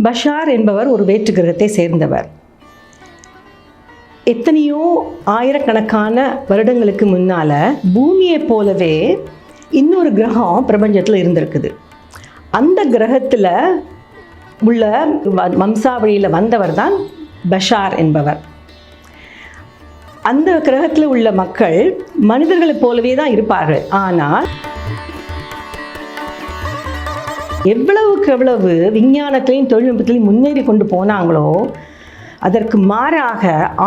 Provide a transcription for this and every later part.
Bashar என்பவர் ஒரு வேற்று கிரகத்தை சேர்ந்தவர். எத்தனையோ ஆயிரக்கணக்கான வருடங்களுக்கு முன்னால் பூமியை போலவே இன்னொரு கிரகம் பிரபஞ்சத்தில் இருந்திருக்குது. அந்த கிரகத்தில் உள்ள வம்சாவளியில் வந்தவர் தான் பஷார் என்பவர். அந்த கிரகத்தில் உள்ள மக்கள் மனிதர்களைப் போலவே தான் இருப்பார்கள். ஆனால் எவ்வளவுக்கு எவ்வளவு விஞ்ஞானத்திலையும் தொழில்நுட்பத்திலையும் முன்னேறி கொண்டு போனாங்களோ அதற்கு மாறாக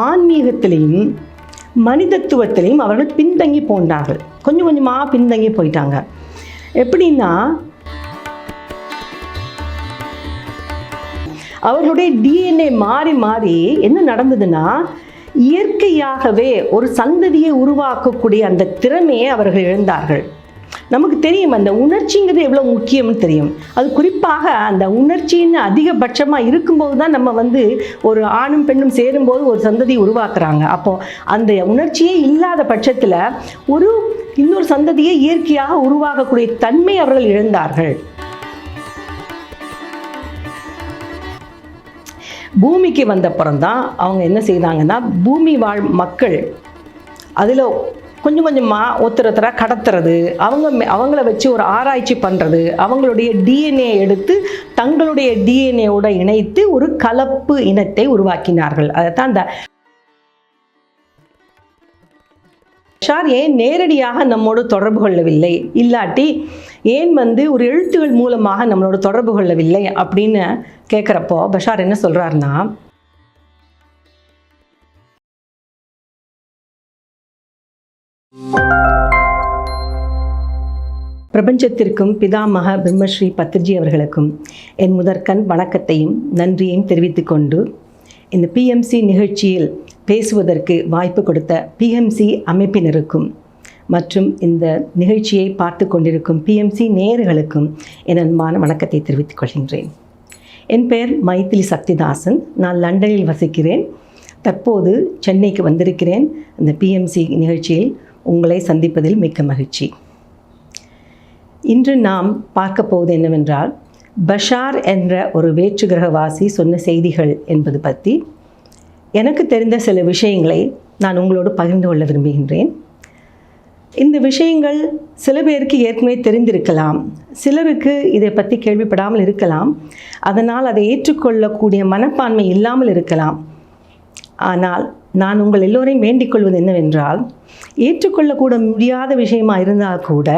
ஆன்மீகத்திலையும் மனிதத்துவத்திலையும் அவர்கள் பின்தங்கி போனார்கள். கொஞ்சம் கொஞ்சமாக பின்தங்கி போயிட்டாங்க. எப்படின்னா, அவர்களுடைய டிஎன்ஏ மாறி மாறி என்ன நடந்ததுன்னா, இயற்கையாகவே ஒரு சந்ததியை உருவாக்கக்கூடிய அந்த திறமையை அவர்கள் இழந்தார்கள். நமக்கு தெரியும் அந்த உணர்ச்சிங்கிறது எவ்வளோ முக்கியம்னு தெரியும். அது குறிப்பாக அந்த உணர்ச்சின்னு அதிகபட்சமாக இருக்கும்போது தான் நம்ம ஒரு ஆணும் பெண்ணும் சேரும்போது ஒரு சந்ததியை உருவாக்குறாங்க. அப்போது அந்த உணர்ச்சியே இல்லாத பட்சத்தில் இன்னொரு சந்ததியை இயற்கையாக உருவாக்கக்கூடிய தன்மை அவர்கள் இழந்தார்கள். பூமிக்கு வந்தப்புறம்தான் அவங்க என்ன செய்தாங்கன்னா, பூமி வாழ் மக்கள் அதில் கொஞ்சம் கொஞ்சமாக ஒருத்தராக கடத்துறது, அவங்கள வச்சு ஒரு ஆராய்ச்சி பண்ணுறது, அவங்களுடைய டிஎன்ஏ எடுத்து தங்களுடைய டிஎன்ஏவோட இணைத்து ஒரு கலப்பு இனத்தை உருவாக்கினார்கள். அதைத்தான் அந்த பஷார் ஏன் நேரடியாக நம்மோடு தொடர்பு கொள்ளவில்லை, இல்லாட்டி ஏன் ஒரு எழுத்துகள் மூலமாக நம்மளோட தொடர்பு கொள்ளவில்லை அப்படின்னு கேட்குறப்போ பஷார் என்ன சொல்கிறாருன்னா, பிரபஞ்சத்திற்கும் பிதாமக பிரம்மஸ்ரீ பத்ரிஜி அவர்களுக்கும் என் முதற்கண் வணக்கத்தையும் நன்றியையும் தெரிவித்துக்கொண்டு, இந்த பிஎம்சி நிகழ்ச்சியில் பேசுவதற்கு வாய்ப்பு கொடுத்த பிஎம்சி அமைப்பினருக்கும் மற்றும் இந்த நிகழ்ச்சியை பார்த்து கொண்டிருக்கும் பிஎம்சி நேயர்களுக்கும் என் அன்பான வணக்கத்தை தெரிவித்துக் கொள்கின்றேன். என் பெயர் மைத்திலி சக்திதாசன். நான் லண்டனில் வசிக்கிறேன். தற்போது சென்னைக்கு வந்திருக்கிறேன். இந்த பிஎம்சி நிகழ்ச்சியில் உங்களை சந்திப்பதில் மிக்க மகிழ்ச்சி. இன்று நாம் பார்க்க போவது என்னவென்றால், பஷார் என்ற ஒரு வேற்று கிரகவாசி சொன்ன செய்திகள் என்பது பற்றி எனக்கு தெரிந்த சில விஷயங்களை நான் உங்களோடு பகிர்ந்து கொள்ள விரும்புகின்றேன். இந்த விஷயங்கள் சில பேருக்கு ஏற்கனவே தெரிந்திருக்கலாம், சிலருக்கு இதை பற்றி கேள்விப்படாமல் இருக்கலாம். அதனால் அதை ஏற்றுக்கொள்ளக்கூடிய மனப்பான்மை இல்லாமல் இருக்கலாம். ஆனால் நான் உங்கள் எல்லோரையும் வேண்டிக் கொள்வது என்னவென்றால், ஏற்றுக்கொள்ளக்கூட முடியாத விஷயமாக இருந்தால் கூட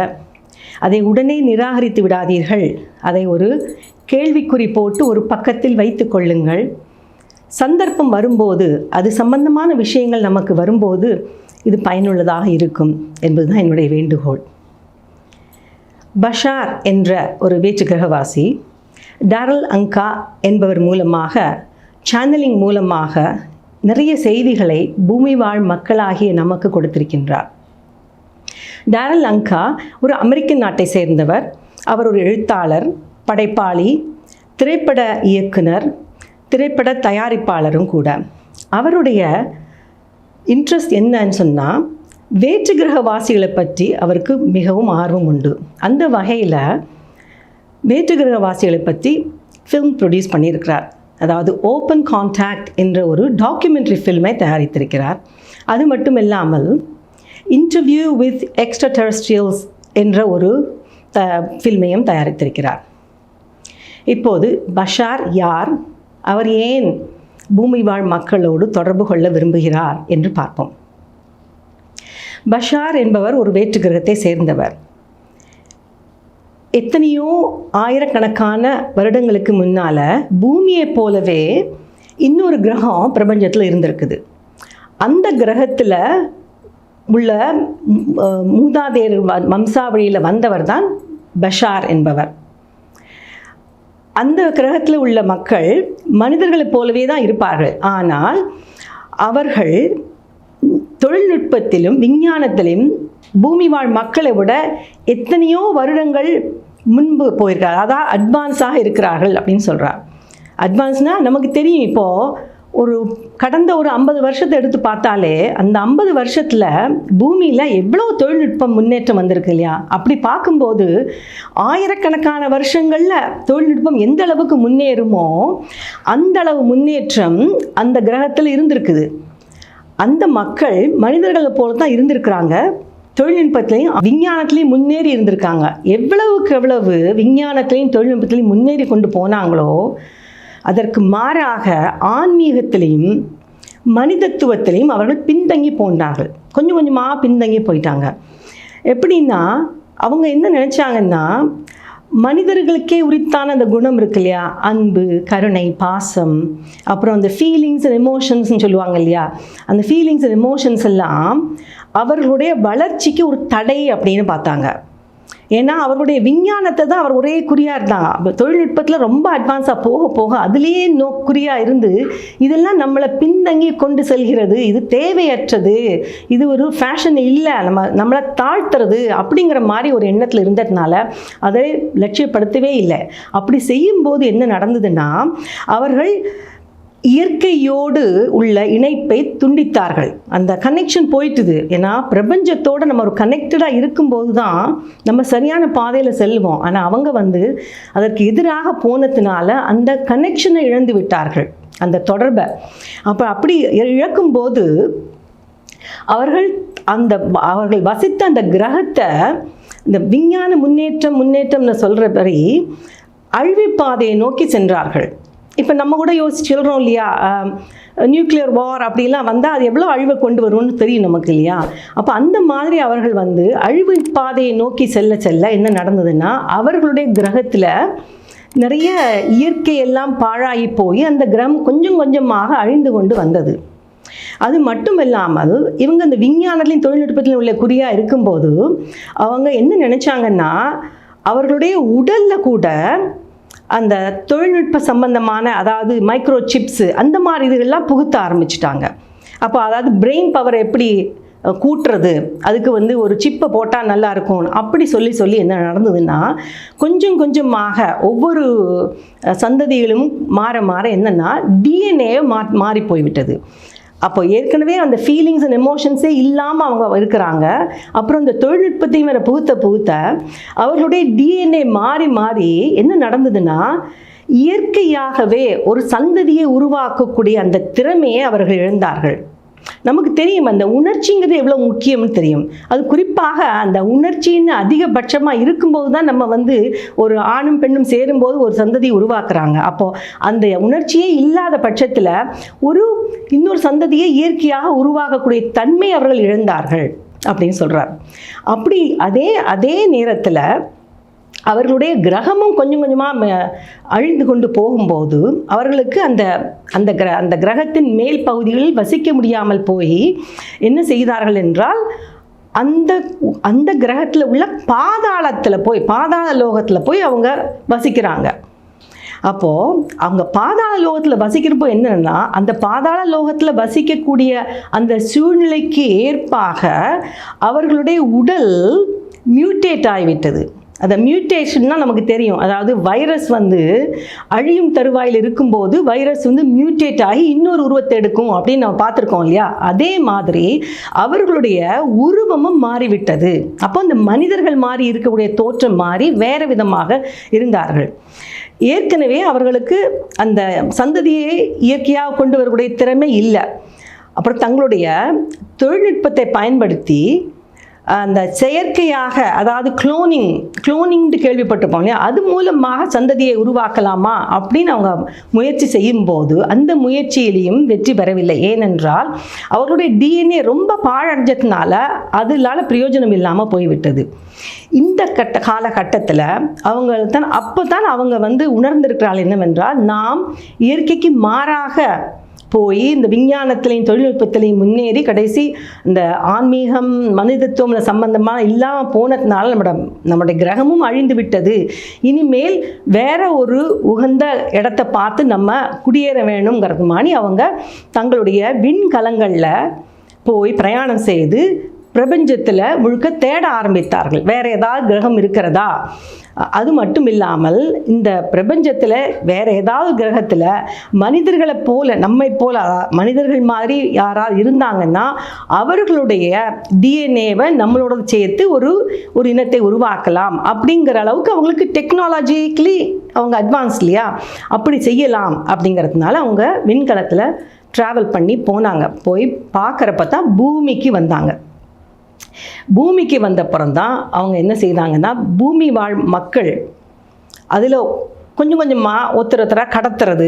அதை உடனே நிராகரித்து விடாதீர்கள். அதை ஒரு கேள்விக்குறி போட்டு ஒரு பக்கத்தில் வைத்து கொள்ளுங்கள். சந்தர்ப்பம் வரும்போது, அது சம்பந்தமான விஷயங்கள் நமக்கு வரும்போது இது பயனுள்ளதாக இருக்கும் என்பதுதான் என்னுடைய வேண்டுகோள். பஷார் என்ற ஒரு வேற்று கிரகவாசி டாரல் அங்கா என்பவர் மூலமாக, சேனலிங் மூலமாக நிறைய செய்திகளை பூமி வாழ் மக்களாகிய நமக்கு கொடுத்திருக்கின்றார். டாரல் அங்கா ஒரு அமெரிக்க நாட்டை சேர்ந்தவர். அவர் ஒரு எழுத்தாளர், படைப்பாளி, திரைப்பட இயக்குனர், திரைப்பட தயாரிப்பாளரும் கூட. அவருடைய இன்ட்ரெஸ்ட் என்னன்னு சொன்னால், வேற்று கிரகவாசிகளை பற்றி அவருக்கு மிகவும் ஆர்வம் உண்டு. அந்த வகையில் வேற்று கிரகவாசிகளை பற்றி ஃபில்ம் ப்ரொடியூஸ் பண்ணியிருக்கிறார். அதாவது ஓப்பன் கான்டாக்ட் என்ற ஒரு டாக்குமெண்ட்ரி ஃபில்மை தயாரித்திருக்கிறார். அது மட்டும் இல்லாமல் இன்டர்வியூ வித் எக்ஸ்ட்ரா டெரஸ்ட்ரியல்ஸ் என்ற ஒரு ஃபில்மையும் தயாரித்திருக்கிறார். இப்போது பஷார் யார், அவர் ஏன் பூமி வாழ் மக்களோடு தொடர்பு கொள்ள விரும்புகிறார் என்று பார்ப்போம். பஷார் என்பவர் ஒரு வேற்று கிரகத்தை சேர்ந்தவர். எத்தனையோ ஆயிரக்கணக்கான வருடங்களுக்கு முன்னால் பூமியை போலவே இன்னொரு கிரகம் பிரபஞ்சத்தில் இருந்திருக்குது. அந்த கிரகத்தில் உள்ள மூதாதையர் வம்சாவளியில் வந்தவர் தான் பஷார் என்பவர். அந்த கிரகத்தில் உள்ள மக்கள் மனிதர்களைப் போலவே தான் இருப்பார்கள். ஆனால் அவர்கள் தொழில்நுட்பத்திலும் விஞ்ஞானத்திலும் பூமி வாழ் மக்களை விட எத்தனையோ வருடங்கள் முன்பு போயிருக்கார். அதான் அட்வான்ஸாக இருக்கிறார்கள் அப்படின்னு சொல்கிறார். அட்வான்ஸ்னால் நமக்கு தெரியும். இப்போது கடந்த ஒரு 50 வருஷத்தை எடுத்து பார்த்தாலே அந்த 50 வருஷத்தில் பூமியில் எவ்வளோ தொழில்நுட்பம் முன்னேற்றம் வந்திருக்கு இல்லையா? அப்படி பார்க்கும்போது ஆயிரக்கணக்கான வருஷங்களில் தொழில்நுட்பம் எந்த அளவுக்கு முன்னேறுமோ அந்த அளவு முன்னேற்றம் அந்த கிரகத்தில் இருந்திருக்குது. அந்த மக்கள் மனிதர்களை போல தான் இருந்திருக்கிறாங்க. தொழில்நுட்பத்திலையும் விஞ்ஞானத்திலையும் முன்னேறி இருந்திருக்காங்க. எவ்வளவுக்கு எவ்வளவு விஞ்ஞானத்திலையும் தொழில்நுட்பத்திலையும் முன்னேறி கொண்டு போனாங்களோ அதற்கு மாறாக ஆன்மீகத்திலையும் மனிதத்துவத்திலையும் அவர்கள் பின்தங்கி போனார்கள். கொஞ்சம் கொஞ்சமாக பின்தங்கி போயிட்டாங்க. எப்படின்னா அவங்க என்ன நினச்சாங்கன்னா, மனிதர்களுக்கே உரித்தான அந்த குணம் இருக்கு இல்லையா, அன்பு, கருணை, பாசம், அப்புறம் அந்த ஃபீலிங்ஸ் அண்ட் எமோஷன்ஸ்னு சொல்லுவாங்க இல்லையா, அந்த ஃபீலிங்ஸ் அண்ட் எமோஷன்ஸ் எல்லாம் அவர்களுடைய வளர்ச்சிக்கு ஒரு தடை அப்படின்னு பார்த்தாங்க. ஏன்னா அவர்களுடைய விஞ்ஞானத்தை தான் அவர் ஒரே குறியாக இருந்தாங்க. தொழில்நுட்பத்தில் ரொம்ப அட்வான்ஸாக போக போக அதுலேயே குறியாக இருந்து இதெல்லாம் நம்மளை பின்தங்கி கொண்டு செல்கிறது, இது தேவையற்றது, இது ஒரு ஃபேஷன் இல்லை, நம்மளை தாழ்த்துறது அப்படிங்கிற மாதிரி ஒரு எண்ணத்தில் இருந்ததுனால அதை லட்சியப்படுத்தவே இல்லை. அப்படி செய்யும்போது என்ன நடந்ததுன்னா, அவர்கள் இயற்கையோடு உள்ள இணைப்பை துண்டித்தார்கள். அந்த கனெக்ஷன் போயிட்டுது. ஏன்னா பிரபஞ்சத்தோடு நம்ம ஒரு கனெக்டடாக இருக்கும்போது தான் நம்ம சரியான பாதையில் செல்வோம். ஆனால் அவங்க அதற்கு எதிராக போனதுனால அந்த கனெக்ஷனை இழந்து விட்டார்கள், அந்த தொடர்பை. அப்படி இழக்கும்போது அவர்கள் வசித்த அந்த கிரகத்தை இந்த விஞ்ஞான முன்னேற்றம்னு சொல்கிறபடி அழிவுப்பாதையை நோக்கி சென்றார்கள். இப்போ நம்ம கூட யோசிச்சு சொல்கிறோம் இல்லையா, நியூக்ளியர் வார் அப்படிலாம் வந்தால் அது எவ்வளோ அழிவை கொண்டு வரும்னு தெரியும் நமக்கு இல்லையா? அப்போ அந்த மாதிரி அவர்கள் அழிவு பாதையை நோக்கி செல்ல செல்ல என்ன நடந்ததுன்னா, அவர்களுடைய கிரகத்தில் நிறைய இயற்கையெல்லாம் பாழாகி போய் அந்த கிரகம் கொஞ்சம் கொஞ்சமாக அழிந்து கொண்டு வந்தது. அது மட்டும் இல்லாமல் இவங்க அந்த விஞ்ஞானத்திலையும் தொழில்நுட்பத்திலும் உள்ள குறியாக இருக்கும்போது அவங்க என்ன நினச்சாங்கன்னா, அவர்களுடைய உடலில் கூட அந்த தொழில்நுட்ப சம்பந்தமான, அதாவது மைக்ரோ சிப்ஸு அந்த மாதிரி இதுகள்லாம் புகுத்த ஆரம்பிச்சிட்டாங்க. அப்போ அதாவது பிரெயின் பவர் எப்படி கூட்டுறது, அதுக்கு ஒரு சிப்பை போட்டால் நல்லாயிருக்கும் அப்படி சொல்லி என்ன நடந்ததுன்னா, கொஞ்சம் கொஞ்சமாக ஒவ்வொரு சந்ததிகளும் மாற என்னென்னா டிஎன்ஏ மாறி போய்விட்டது. அப்போ ஏற்கனவே அந்த ஃபீலிங்ஸ் அண்ட் எமோஷன்ஸே இல்லாமல் அவங்க இருக்கிறாங்க. அப்புறம் இந்த தொழில்நுட்பத்தையும் வேறு புகுத்த அவர்களுடைய டிஎன்ஏ மாறி என்ன நடந்ததுன்னா, இயற்கையாகவே ஒரு சந்ததியை உருவாக்கக்கூடிய அந்த திறமையை அவர்கள் இழந்தார்கள். நமக்கு தெரியும் அந்த உணர்ச்சிங்கிறது எவ்வளோ முக்கியம்னு தெரியும். அது குறிப்பாக அந்த உணர்ச்சின்னு அதிகபட்சமாக இருக்கும்போது தான் நம்ம ஒரு ஆணும் பெண்ணும் சேரும்போது ஒரு சந்ததி உருவாக்குறாங்க. அப்போது அந்த உணர்ச்சியே இல்லாத பட்சத்தில் இன்னொரு சந்ததியை இயற்கையாக உருவாக்கக்கூடிய தன்மை அவர்கள் இழந்தார்கள் அப்படின்னு சொல்கிறார். அப்படி அதே நேரத்தில் அவர்களுடைய கிரகமும் கொஞ்சம் கொஞ்சமாக அழிந்து கொண்டு போகும்போது அவர்களுக்கு அந்த கிரகத்தின் மேல் பகுதிகளில் வசிக்க முடியாமல் போய் என்ன செய்தார்கள் என்றால், அந்த கிரகத்தில் உள்ள பாதாள லோகத்தில் போய் அவங்க வசிக்கிறாங்க. அப்போது அவங்க பாதாள லோகத்தில் வசிக்கிறப்போ என்னென்னா, அந்த பாதாள லோகத்தில் வசிக்கக்கூடிய அந்த சூழ்நிலைக்கு ஏற்பாக அவர்களுடைய உடல் மியூட்டேட் ஆகிவிட்டது. அந்த மியூட்டேஷன்னா நமக்கு தெரியும், அதாவது வைரஸ் அழியும் தருவாயில் இருக்கும்போது வைரஸ் மியூட்டேட் ஆகி இன்னொரு உருவத்தை எடுக்கும் அப்படின்னு நம்ம பார்த்துருக்கோம் இல்லையா? அதே மாதிரி அவர்களுடைய உருவமும் மாறிவிட்டது. அப்போ அந்த மனிதர்கள் மாறி இருக்கக்கூடிய தோற்றம் மாறி வேறு விதமாக இருந்தார்கள். ஏற்கனவே அவர்களுக்கு அந்த சந்ததியை இயற்கையாக கொண்டு வரக்கூடிய திறமை இல்லை. அப்புறம் தங்களுடைய தொழில்நுட்பத்தை பயன்படுத்தி அந்த செயற்கையாக, அதாவது குளோனிங்னு கேள்விப்பட்டிருப்போம் இல்லையா, அது மூலமாக சந்ததியை உருவாக்கலாமா அப்படின்னு அவங்க முயற்சி செய்யும்போது அந்த முயற்சியிலையும் வெற்றி பெறவில்லை. ஏனென்றால் அவர்களுடைய டிஎன்ஏ ரொம்ப பாழடைஞ்சதுனால அதனால பிரயோஜனம் இல்லாமல் போய்விட்டது. இந்த காலகட்டத்தில் அப்போ தான் அவங்க உணர்ந்திருக்கிறாள் என்னவென்றால், நாம் இயற்கைக்கு மாறாக போய் இந்த விஞ்ஞானத்திலையும் தொழில்நுட்பத்திலையும் முன்னேறி கடைசி இந்த ஆன்மீகம் மனிதத்துவம் சம்பந்தமாக இல்லாமல் போனதுனால நம்முடைய கிரகமும் அழிந்து விட்டது. இனிமேல் வேற ஒரு உகந்த இடத்தை பார்த்து நம்ம குடியேற வேணுங்கிறது மாதிரி அவங்க தங்களுடைய விண்கலங்களில் போய் பிரயாணம் செய்து பிரபஞ்சத்தில் முழுக்க தேட ஆரம்பித்தார்கள். வேறு ஏதாவது கிரகம் இருக்கிறதா, அது மட்டும் இல்லாமல் இந்த பிரபஞ்சத்தில் வேறு ஏதாவது கிரகத்தில் மனிதர்களை போல நம்மை போல மனிதர்கள் மாதிரி யாராவது இருந்தாங்கன்னா அவர்களுடைய டிஎன்ஏவை நம்மளோட சேர்த்து ஒரு இனத்தை உருவாக்கலாம் அப்படிங்கிற அளவுக்கு அவங்களுக்கு டெக்னாலஜிக்கலி அவங்க அட்வான்ஸ் இல்லையா, அப்படி செய்யலாம் அப்படிங்கிறதுனால அவங்க விண்கலத்தில் ட்ராவல் பண்ணி போனாங்க. போய் பார்க்குறப்ப தான் பூமிக்கு வந்தாங்க. பூமிக்கு வந்தப்புறம்தான் அவங்க என்ன செய்தாங்கன்னா, பூமி வாழ் மக்கள் அதில் கொஞ்சம் கொஞ்சமாக ஒருத்தராக கடத்துறது,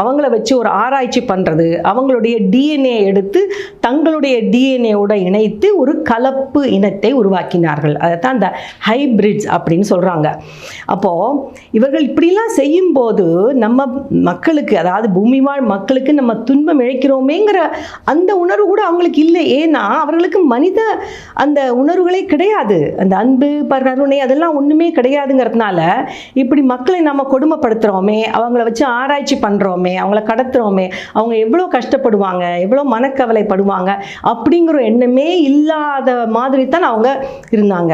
அவங்கள வச்சு ஒரு ஆராய்ச்சி பண்ணுறது, அவங்களுடைய டிஎன்ஏ எடுத்து தங்களுடைய டிஎன்ஏவோட இணைத்து ஒரு கலப்பு இனத்தை உருவாக்கினார்கள். அதை தான் இந்த ஹைப்ரிட்ஸ் அப்படின்னு சொல்கிறாங்க. அப்போது இவர்கள் இப்படிலாம் செய்யும்போது நம்ம மக்களுக்கு, அதாவது பூமி வாழ் மக்களுக்கு நம்ம துன்பம் இழைக்கிறோமேங்கிற அந்த உணர்வு கூட அவங்களுக்கு இல்லை. ஏன்னா அவர்களுக்கு மனித அந்த உணர்வுகளே கிடையாது, அந்த அன்பு கருணை அதெல்லாம் ஒன்றுமே கிடையாதுங்கிறதுனால இப்படி மக்களை நம்ம கொடுமைப்படுத்துகிறோமே, அவங்கள வச்சு ஆராய்ச்சி பண்ணுறோமே, அவங்கள கடத்துகிறோமே, அவங்க எவ்வளோ கஷ்டப்படுவாங்க, எவ்வளோ மனக்கவலைப்படுவாங்க அப்படிங்கிற எண்ணமே இல்லாத மாதிரி தான் அவங்க இருந்தாங்க.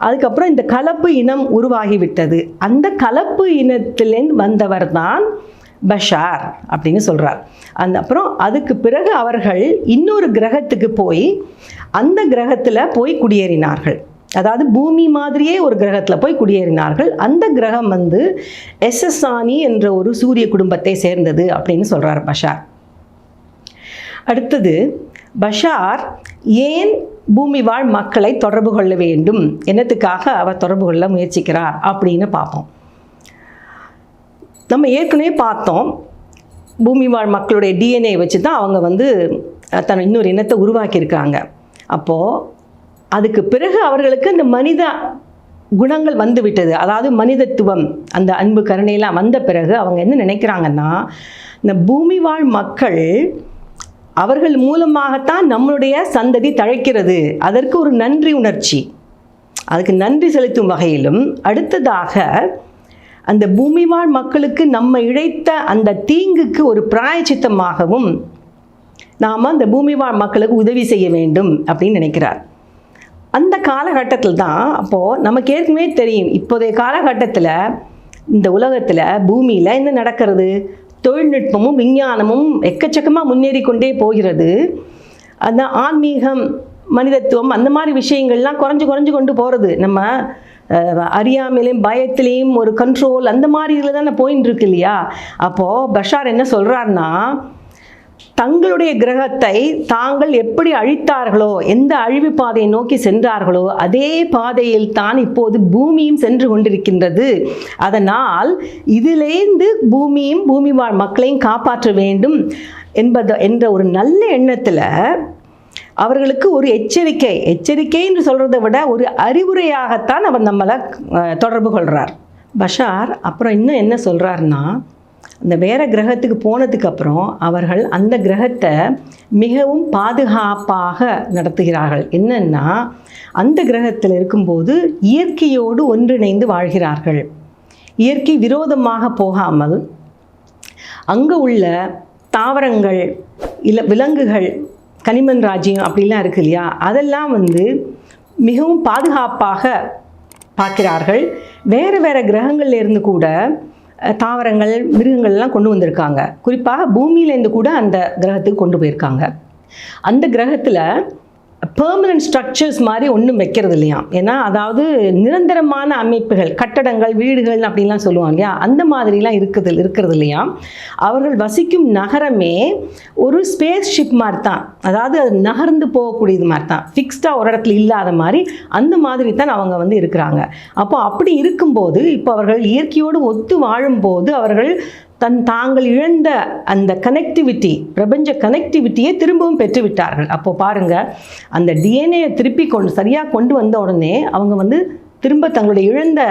அதுக்கப்புறம் இந்த கலப்பு இனம் உருவாகிவிட்டது. அந்த கலப்பு இனத்திலேருந்து வந்தவர் தான் பஷார் அப்படின்னு சொல்கிறார். அப்புறம் அதுக்கு பிறகு அவர்கள் இன்னொரு கிரகத்துக்கு போய் அந்த கிரகத்தில் போய் குடியேறினார்கள். அதாவது பூமி மாதிரியே ஒரு கிரகத்தில் போய் குடியேறினார்கள். அந்த கிரகம் வந்து எஸ்எஸ்ஆனி என்ற ஒரு சூரிய குடும்பத்தை சேர்ந்தது அப்படின்னு சொல்கிறார் பஷார். அடுத்தது பஷார் ஏன் பூமி வாழ் மக்களை தொடர்பு கொள்ள வேண்டும், என்னத்துக்காக அவர் தொடர்பு கொள்ள முயற்சிக்கிறார் அப்படின்னு பார்ப்போம். நம்ம ஏற்கனவே பார்த்தோம், பூமி வாழ் மக்களுடைய டிஎன்ஏ வச்சு தான் அவங்க வந்து இன்னொரு இனத்தை உருவாக்கியிருக்காங்க. அப்போது அதுக்கு பிறகு அவர்களுக்கு அந்த மனித குணங்கள் வந்து விட்டது, அதாவது மனிதத்துவம், அந்த அன்பு கருணையெல்லாம் வந்த பிறகு அவங்க என்ன நினைக்கிறாங்கன்னா, இந்த பூமி வாழ் மக்கள் அவர்கள் மூலமாகத்தான் நம்மளுடைய சந்ததி தழைக்கிறது, அதற்கு ஒரு நன்றி உணர்ச்சி, அதுக்கு நன்றி செலுத்தும் வகையிலும், அடுத்ததாக அந்த பூமி வாழ் மக்களுக்கு நம்ம இழைத்த அந்த தீங்குக்கு ஒரு பிராயச்சித்தமாகவும் நாம் அந்த பூமி வாழ் மக்களுக்கு உதவி செய்ய வேண்டும் அப்படின்னு நினைக்கிறார். அந்த காலகட்டத்தில் தான், அப்போது நமக்கு ஏற்கனவே தெரியும், இப்போதைய காலகட்டத்தில் இந்த உலகத்தில் பூமியில் என்ன நடக்கிறது, தொழில்நுட்பமும் விஞ்ஞானமும் எக்கச்சக்கமாக முன்னேறி கொண்டே போகிறது. அந்த ஆன்மீகம், மனிதத்துவம் அந்த மாதிரி விஷயங்கள்லாம் குறைஞ்சு கொண்டு போகிறது. நம்ம அறியாமையிலையும் பயத்திலையும் ஒரு கண்ட்ரோல் அந்த மாதிரி இதில் தானே போயின்னு இருக்கு இல்லையா. அப்போது பஷார் என்ன சொல்கிறாருன்னா, தங்களுடைய கிரகத்தை தாங்கள் எப்படி அழித்தார்களோ, எந்த அழிவு பாதையை நோக்கி சென்றார்களோ அதே பாதையில் தான் இப்போது பூமியும் சென்று கொண்டிருக்கின்றது. அதனால் இதிலேருந்து பூமியும் பூமி வாழ் மக்களையும் காப்பாற்ற வேண்டும் என்ற ஒரு நல்ல எண்ணத்தில் அவர்களுக்கு ஒரு எச்சரிக்கை என்று சொல்கிறத விட ஒரு அறிவுரையாகத்தான் அவர் நம்மளை தொடர்பு கொள்கிறார் பஷார். அப்புறம் இன்னும் என்ன சொல்கிறாருன்னா, அந்த வேறு கிரகத்துக்கு போனதுக்கப்புறம் அவர்கள் அந்த கிரகத்தை மிகவும் பாதுகாப்பாக நடத்துகிறார்கள். என்னென்னா, அந்த கிரகத்தில் இருக்கும்போது இயற்கையோடு ஒன்றிணைந்து வாழ்கிறார்கள். இயற்கை விரோதமாக போகாமல் அங்கே உள்ள தாவரங்கள், விலங்குகள், கனிமன் ராஜ்யம் அப்படிலாம் இருக்கு இல்லையா, அதெல்லாம் வந்து மிகவும் பாதுகாப்பாக பார்க்கிறார்கள். வேறு கிரகங்கள்ல இருந்து கூட தாவரங்கள், மிருகங்கள்லாம் கொண்டு வந்திருக்காங்க. குறிப்பாக பூமியிலேருந்து கூட அந்த கிரகத்துக்கு கொண்டு போயிருக்காங்க. அந்த கிரகத்தில் பெர்மனன்ட் ஸ்ட்ரக்சர்ஸ் மாதிரி ஒன்றும் வைக்கிறது இல்லையா. ஏன்னா அதாவது நிரந்தரமான அமைப்புகள், கட்டடங்கள், வீடுகள் அப்படின்லாம் சொல்லுவாங்க இல்லையா, அந்த மாதிரிலாம் இருக்கிறது இல்லையா. அவர்கள் வசிக்கும் நகரமே ஒரு ஸ்பேஸ் ஷிப் மாதிரி தான், அதாவது அது நகர்ந்து போகக்கூடியது மாதிரி தான், ஃபிக்ஸ்டாக ஒரு இடத்துல இல்லாத மாதிரி அந்த மாதிரி தான் அவங்க வந்து இருக்கிறாங்க. அப்போ அப்படி இருக்கும்போது இப்போ அவர்கள் இயற்கையோடு ஒத்து வாழும்போது அவர்கள் தாங்கள் இழந்த அந்த கனெக்டிவிட்டி, பிரபஞ்ச கனெக்டிவிட்டியை திரும்பவும் பெற்றுவிட்டார்கள். அப்போது பாருங்கள், அந்த டிஎன்ஏயை திருப்பி சரியாக கொண்டு வந்த உடனே அவங்க வந்து திரும்ப தங்களுடைய இழந்த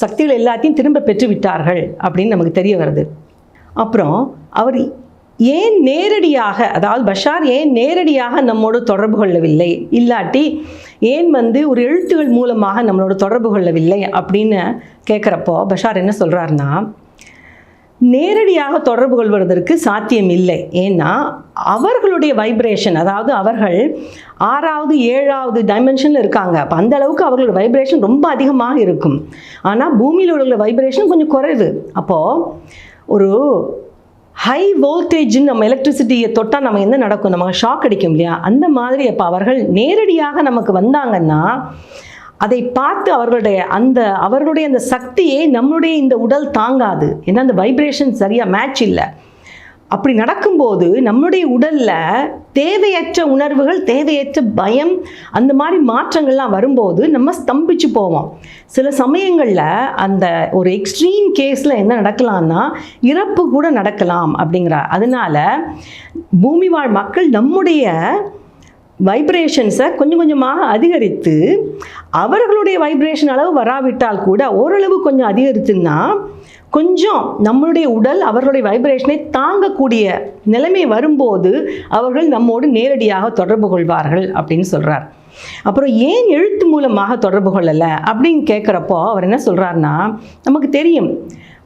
சக்திகள் எல்லாத்தையும் திரும்ப பெற்றுவிட்டார்கள் அப்படின்னு நமக்கு தெரிய வருது. அப்புறம் அவர் ஏன் நேரடியாக, அதாவது பஷார் ஏன் நேரடியாக நம்மோடு தொடர்பு கொள்ளவில்லை, இல்லாட்டி ஏன் வந்து ஒரு எழுத்துகள் மூலமாக நம்மளோட தொடர்பு கொள்ளவில்லை அப்படின்னு கேட்குறப்போ பஷார் என்ன சொல்கிறாருன்னா, நேரடியாக தொடர்பு கொள்வதற்கு சாத்தியம் இல்லை. ஏன்னா அவர்களுடைய வைப்ரேஷன், அதாவது அவர்கள் 6வது 7வது டைமென்ஷனில் இருக்காங்க. அப்போ அந்த அளவுக்கு அவர்களோட வைப்ரேஷன் ரொம்ப அதிகமாக இருக்கும். ஆனால் பூமியில் உள்ள வைப்ரேஷன் கொஞ்சம் குறைவு. அப்போது ஒரு ஹை வோல்டேஜ்னு நம்ம எலக்ட்ரிசிட்டியை தொட்டால் நம்ம என்ன நடக்கும், நமக்கு ஷாக் அடிக்கும் இல்லையா, அந்த மாதிரி அப்போ அவர்கள் நேரடியாக நமக்கு வந்தாங்கன்னா அதை பார்த்து அவர்களுடைய அந்த சக்தியை நம்மளுடைய இந்த உடல் தாங்காது. ஏன்னா அந்த வைப்ரேஷன் சரியாக மேட்ச் இல்லை. அப்படி நடக்கும்போது நம்மளுடைய உடலில் தேவையற்ற உணர்வுகள், தேவையற்ற பயம், அந்த மாதிரி மாற்றங்கள்லாம் வரும்போது நம்ம ஸ்தம்பிச்சு போவோம். சில சமயங்களில் அந்த ஒரு எக்ஸ்ட்ரீம் கேஸில் என்ன நடக்கலாம்னா இறப்பு கூட நடக்கலாம் அப்படிங்கிறார். அதனால பூமி வாழ் மக்கள் நம்முடைய வைப்ரேஷன்ஸை கொஞ்சம் கொஞ்சமாக அதிகரித்து, அவர்களுடைய வைப்ரேஷன் அளவு வராவிட்டால் கூட ஓரளவு கொஞ்சம் அதிகரித்துன்னா கொஞ்சம் நம்மளுடைய உடல் அவர்களுடைய வைப்ரேஷனை தாங்கக்கூடிய நிலைமை வரும்போது அவர்கள் நம்மோடு நேரடியாக தொடர்பு கொள்வார்கள் அப்படின்னு சொல்கிறார். அப்புறம் ஏன் எழுத்து மூலமாக தொடர்பு கொள்ளலை அப்படின்னு கேட்குறப்போ அவர் என்ன சொல்கிறாருன்னா, நமக்கு தெரியும்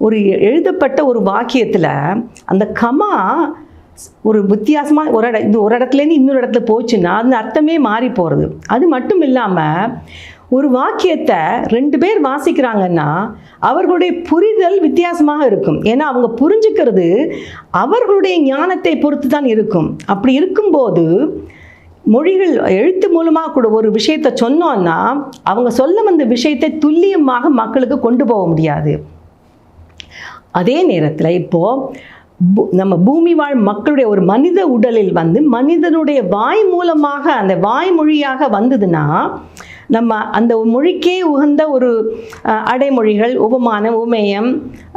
ஒரு எழுதப்பட்ட ஒரு வாக்கியத்தில் அந்த கமா ஒரு வித்தியாசமாக ஒரு இடத்துலேருந்து இன்னொரு இடத்துல போச்சுன்னா அந்த அர்த்தமே மாறி போகிறது. அது மட்டும் இல்லாமல் ஒரு வாக்கியத்தை 2 பேர் வாசிக்கிறாங்கன்னா அவர்களுடைய புரிதல் வித்தியாசமாக இருக்கும். ஏன்னா அவங்க புரிஞ்சுக்கிறது அவர்களுடைய ஞானத்தை பொறுத்து தான் இருக்கும். அப்படி இருக்கும்போது மொழிகள் எழுத்து மூலமாக கூட ஒரு விஷயத்தை சொன்னோன்னா அவங்க சொல்ல வந்த விஷயத்தை துல்லியமாக மக்களுக்கு கொண்டு போக முடியாது. அதே நேரத்தில் இப்போது நம்ம பூமி வாழ் மக்களுடைய ஒரு மனித உடலில் மனிதனுடைய வாய் மூலமாக அந்த வாய்மொழியாக வந்ததுன்னா நம்ம அந்த மொழிக்கே உகந்த ஒரு அடைமொழிகள், உபமானம், உமேயம்,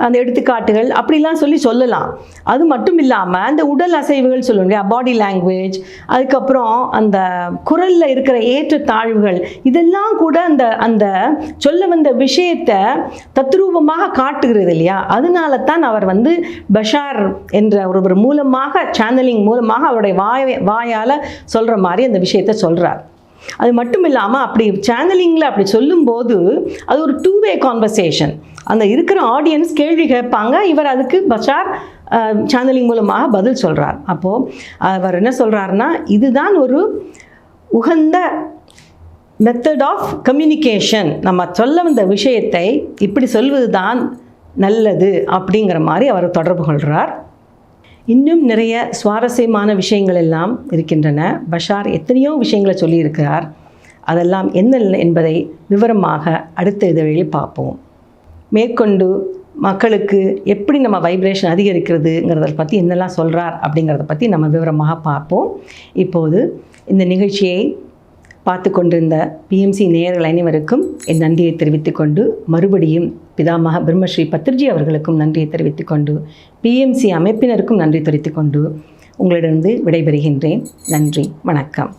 அந்த எடுத்துக்காட்டுகள் அப்படிலாம் சொல்லலாம். அது மட்டும் இல்லாமல் அந்த உடல் அசைவுகள் சொல்லுவோம் இல்லையா, பாடி லாங்குவேஜ், அதுக்கப்புறம் அந்த குரலில் இருக்கிற ஏற்ற தாழ்வுகள், இதெல்லாம் கூட அந்த சொல்ல வந்த விஷயத்தை தத்ரூபமாக காட்டுகிறது இல்லையா. அதனால தான் அவர் பஷார் என்ற ஒருவர் மூலமாக, சேனலிங் மூலமாக அவருடைய வாயால் சொல்கிற மாதிரி அந்த விஷயத்தை சொல்கிறார். அது மட்டும் இல்லாமல் அப்படி சேனலிங்கில் அப்படி சொல்லும்போது அது ஒரு 2-வே கான்வர்சேஷன். அந்த இருக்கிற ஆடியன்ஸ் கேள்வி கேட்பாங்க, இவர் அதுக்கு பஷார் சேனலிங் மூலமாக பதில் சொல்கிறார். அப்போது அவர் என்ன சொல்கிறாருன்னா, இதுதான் ஒரு உகந்த மெத்தட் ஆஃப் கம்யூனிகேஷன். நம்ம சொல்ல வந்த விஷயத்தை இப்படி சொல்வது தான் நல்லது அப்படிங்கிற மாதிரி அவர் தொடர்பு கொள்கிறார். இன்னும் நிறைய சுவாரஸ்யமான விஷயங்கள் எல்லாம் இருக்கின்றன. பஷார் எத்தனையோ விஷயங்களை சொல்லியிருக்கிறார். அதெல்லாம் என்ன என்பதை விவரமாக அடுத்த இதழில் பார்ப்போம். மேற்கொண்டு மக்களுக்கு எப்படி நம்ம வைப்ரேஷன் அதிகரிக்கிறதுங்கிறத பற்றி என்னெல்லாம் சொல்கிறார் அப்படிங்கிறத பற்றி நம்ம விவரமாக பார்ப்போம். இப்போது இந்த நிகழ்ச்சியை பார்த்து கொண்டிருந்த பிஎம்சி நேயர்கள் அனைவருக்கும் என் நன்றியை தெரிவித்துக்கொண்டு, மறுபடியும் பிதாமக பிரம்மஸ்ரீ பத்ரிஜி அவர்களுக்கும் நன்றியை தெரிவித்துக்கொண்டு, பிஎம்சி அமைப்பினருக்கும் நன்றி தெரிவித்துக்கொண்டு உங்களிடமிருந்து விடைபெறுகின்றேன். நன்றி, வணக்கம்.